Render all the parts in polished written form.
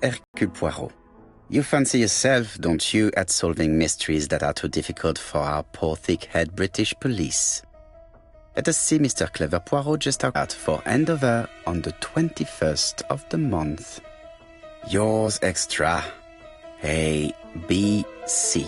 Hercule Poirot. You fancy yourself, don't you, at solving mysteries that are too difficult for our poor thick-head British police. Let us see Mr. Clever Poirot just out for Andover on the 21st of the month. Yours extra, A, B, C.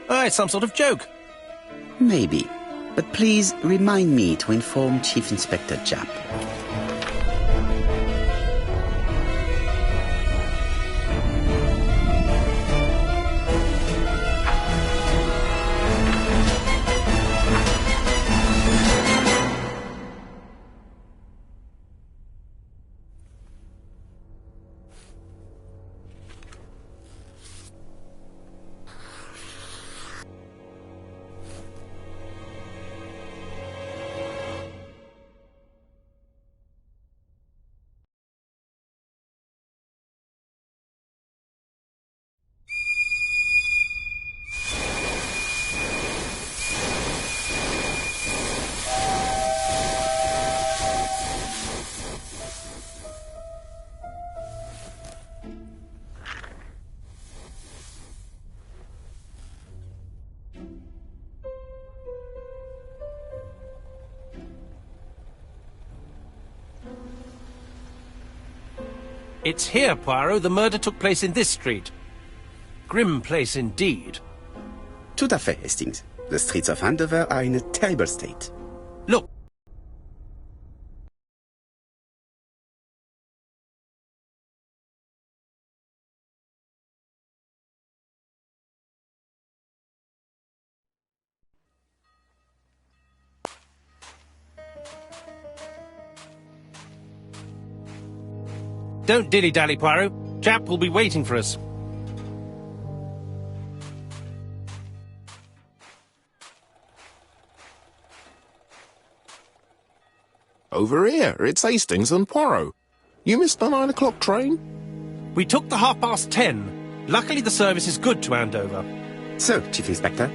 Oh, it's some sort of joke. Maybe, but please remind me to inform Chief Inspector Japp. It's here, Poirot. The murder took place in this street. Grim place indeed. Tout à fait, Hastings. The streets of Andover are in a terrible state. Look. Don't dilly-dally, Poirot. Japp will be waiting for us. Over here, it's Hastings and Poirot. You missed the 9 o'clock train? We took the 10:30. Luckily the service is good to Andover. So, Chief Inspector,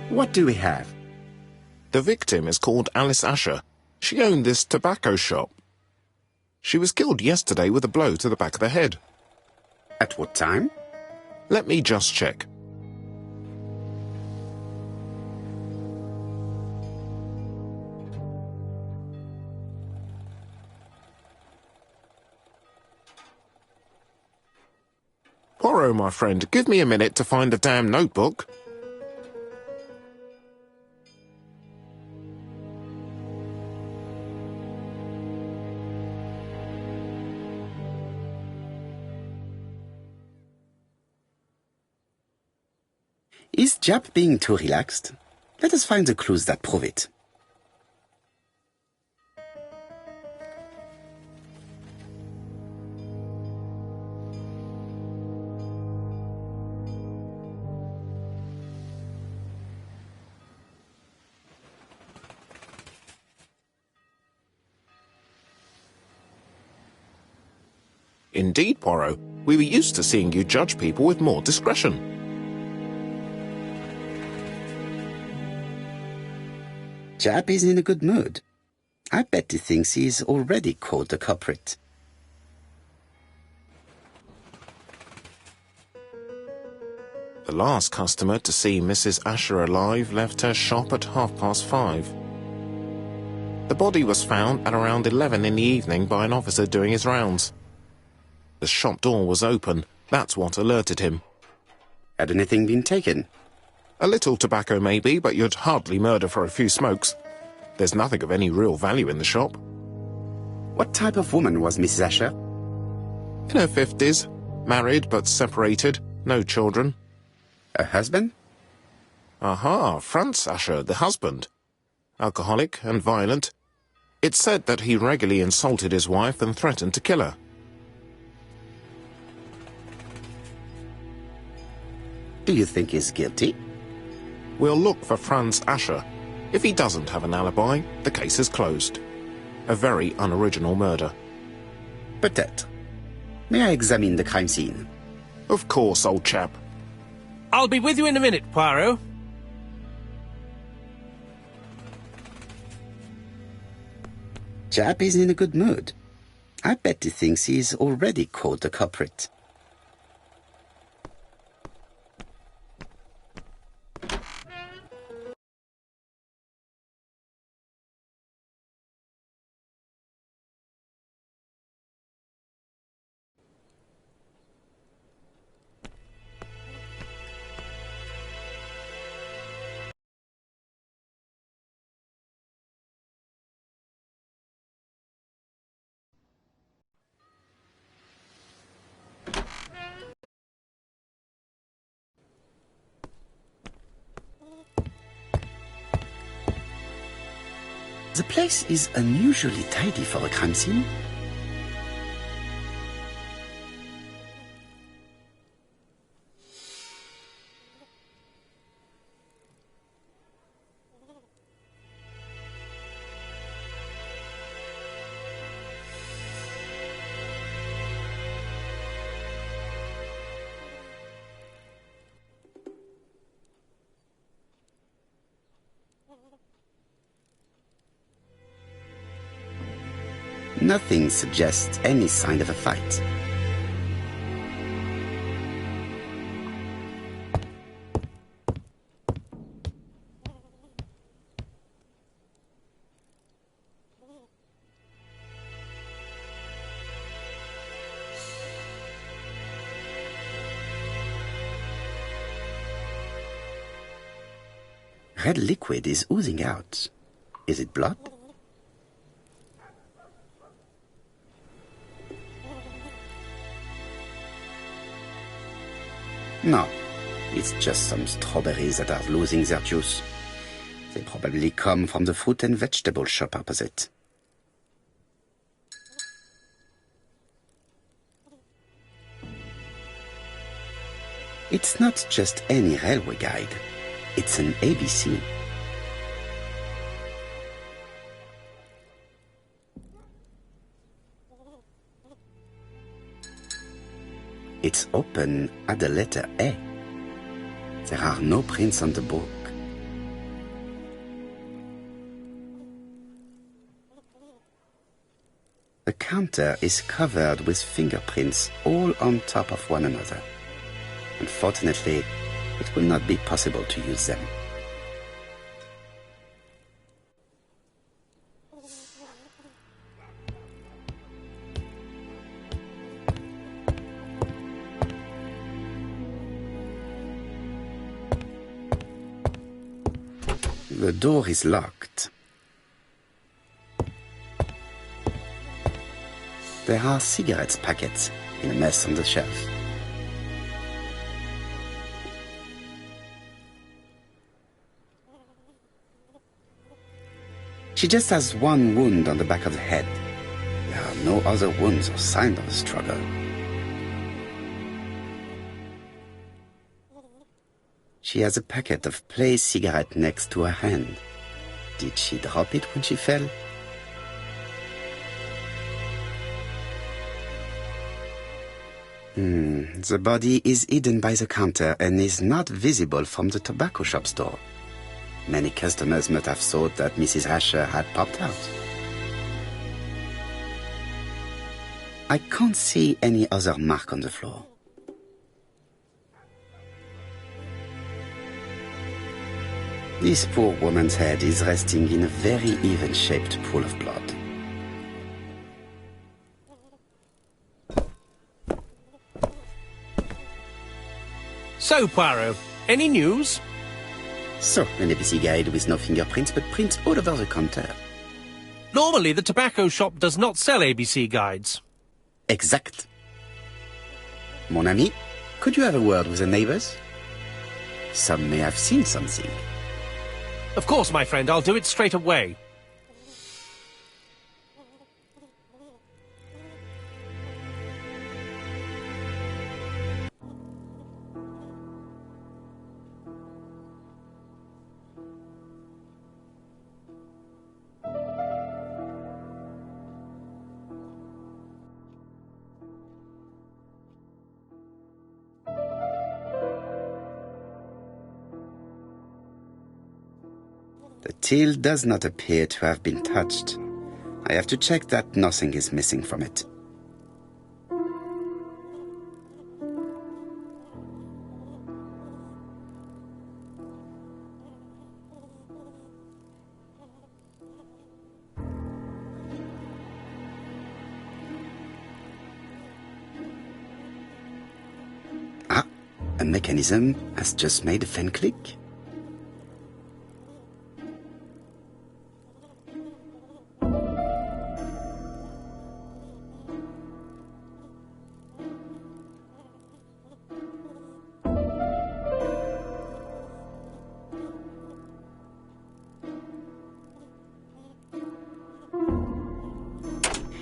what do we have? The victim is called Alice Asher. She owned this tobacco shop. She was killed yesterday with a blow to the back of the head. At what time? Let me just check. Poirot, my friend, give me a minute to find the damn notebook. Is Japp being too relaxed? Let us find the clues that prove it. Indeed, Poirot. We were used to seeing you judge people with more discretion. Japp is in a good mood. I bet he thinks he's already caught the culprit. The last customer to see Mrs. Asher alive left her shop at 5:30. The body was found at around 11 in the evening by an officer doing his rounds. The shop door was open. That's what alerted him. Had anything been taken? A little tobacco maybe, but you'd hardly murder for a few smokes. There's nothing of any real value in the shop. What type of woman was Mrs. Asher? In her 50s, married but separated, no children. A husband? Aha, Franz Asher, the husband. Alcoholic and violent. It's said that he regularly insulted his wife and threatened to kill her. Do you think he's guilty? We'll look for Franz Asher. If he doesn't have an alibi, the case is closed. A very unoriginal murder. Peut-être. May I examine the crime scene? Of course, old chap. I'll be with you in a minute, Poirot. Japp is in a good mood. I bet he thinks he's already caught the culprit. The place is unusually tidy for a crime scene. Nothing suggests any sign of a fight. Red liquid is oozing out. Is it blood? No, it's just some strawberries that are losing their juice. They probably come from the fruit and vegetable shop opposite. It's not just any railway guide. It's an ABC. It's open at the letter A. There are no prints on the book. The counter is covered with fingerprints all on top of one another. Unfortunately, it will not be possible to use them. The door is locked. There are cigarettes packets in a mess on the shelf. She just has one wound on the back of the head. There are no other wounds or signs of a struggle. She has a packet of play cigarette next to her hand. Did she drop it when she fell? The body is hidden by the counter and is not visible from the tobacco shop's door. Many customers must have thought that Mrs. Asher had popped out. I can't see any other mark on the floor. This poor woman's head is resting in a very even-shaped pool of blood. So, Poirot, any news? So, an ABC guide with no fingerprints, but prints all over the counter. Normally, the tobacco shop does not sell ABC guides. Exact. Mon ami, could you have a word with the neighbors? Some may have seen something. Of course, my friend, I'll do it straight away. The till does not appear to have been touched. I have to check that nothing is missing from it. Ah, a mechanism has just made a fan click.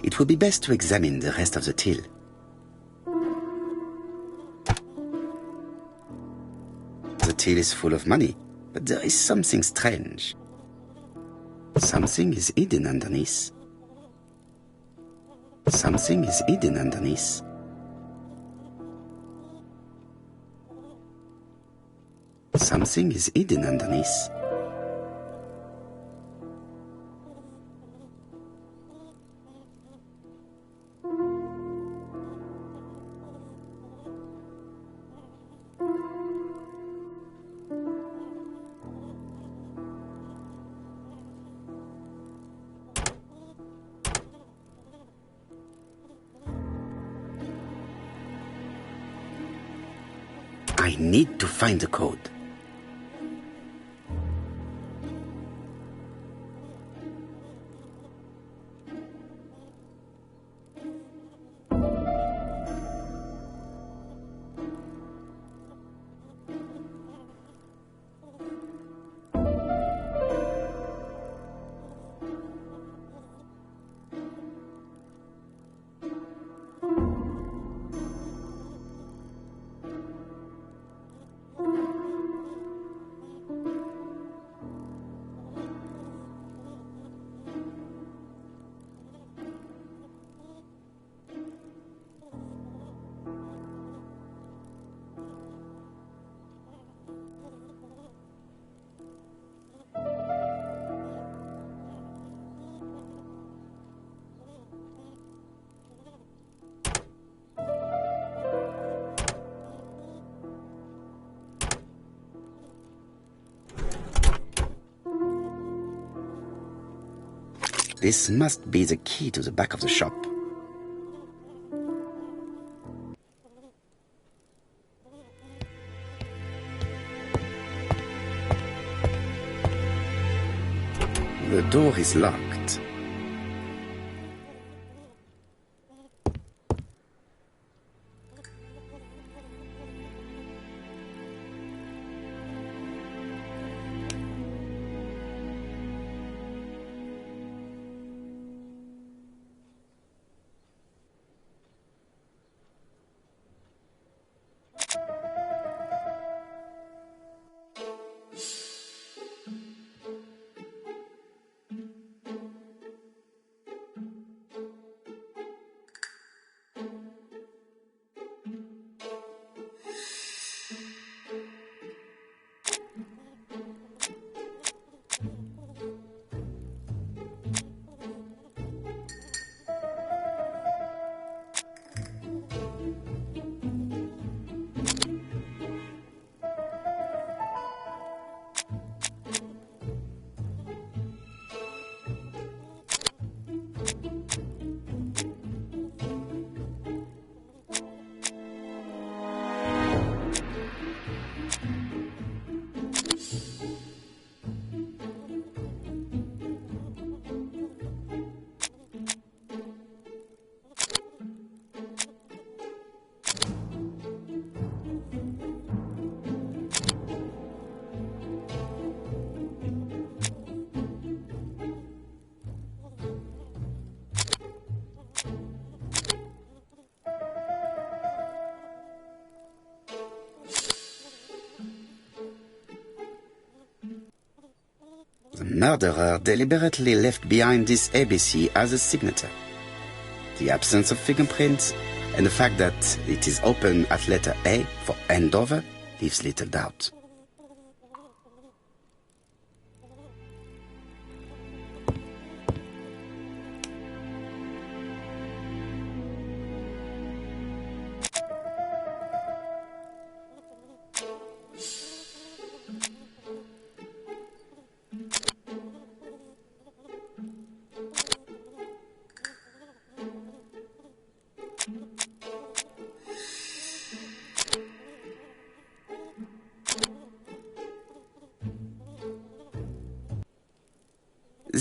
It would be best to examine the rest of the till. The till is full of money, but there is something strange. Something is hidden underneath. Something is hidden underneath. Something is hidden underneath. I need to find the code. This must be the key to the back of the shop. The door is locked. The murderer deliberately left behind this ABC as a signature. The absence of fingerprints and the fact that it is open at letter A for Andover leaves little doubt.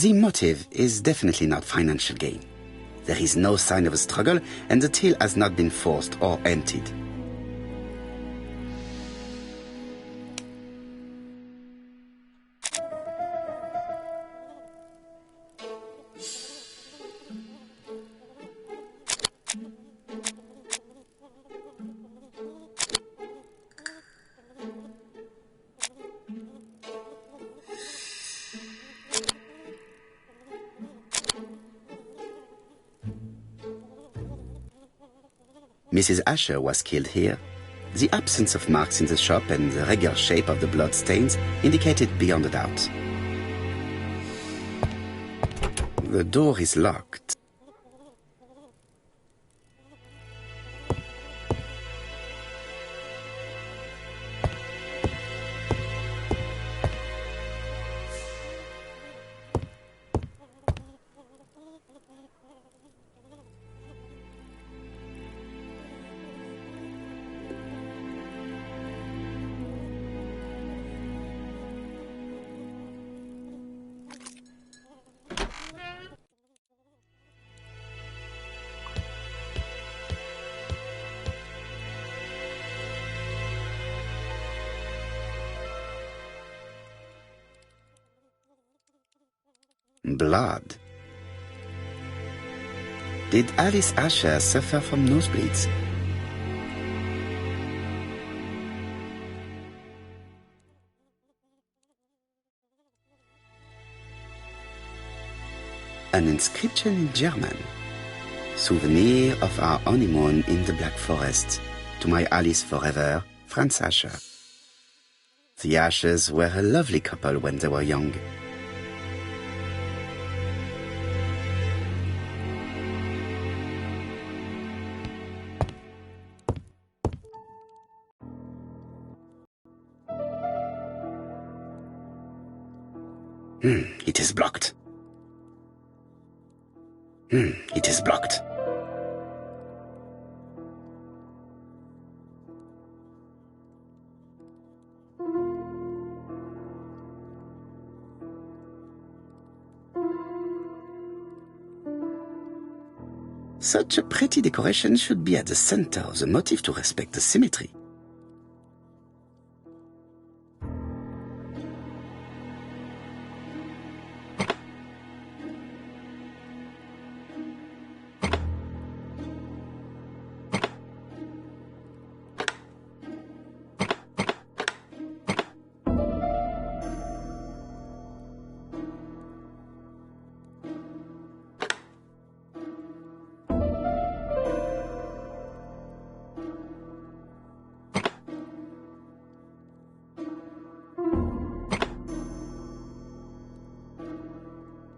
The motive is definitely not financial gain. There is no sign of a struggle, and the till has not been forced or emptied. Mrs. Asher was killed here. The absence of marks in the shop and the regular shape of the blood stains indicated beyond a doubt. The door is locked. Blood. Did Alice Asher suffer from nosebleeds? An inscription in German. Souvenir of our honeymoon in the Black Forest. To my Alice forever, Franz Asher. The Ashers were a lovely couple when they were young. It is blocked. It is blocked. Such a pretty decoration should be at the center of the motif to respect the symmetry.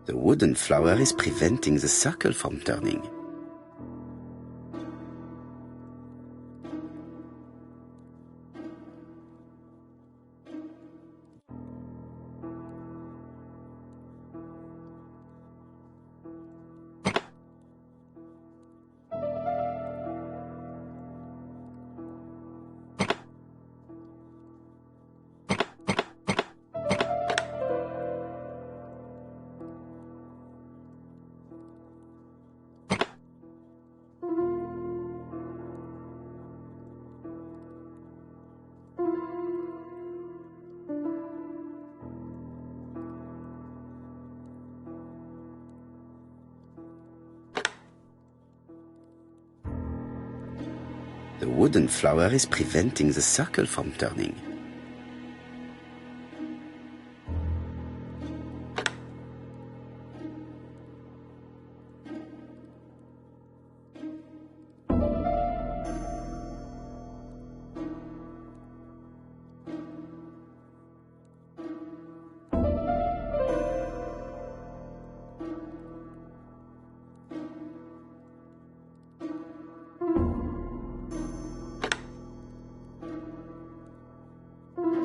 The wooden flower is preventing the circle from turning. The wooden flower is preventing the circle from turning.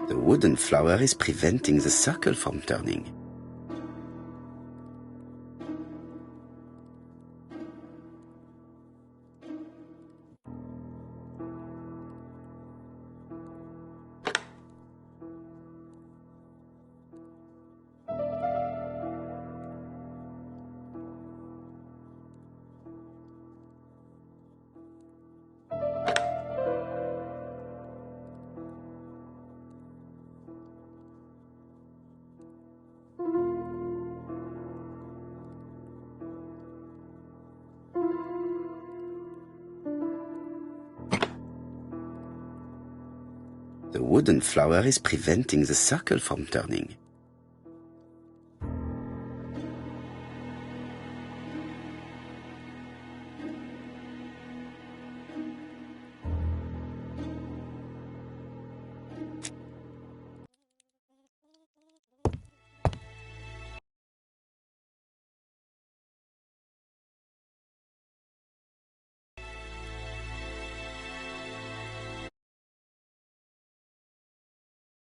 The wooden flower is preventing the circle from turning. The wooden flower is preventing the circle from turning.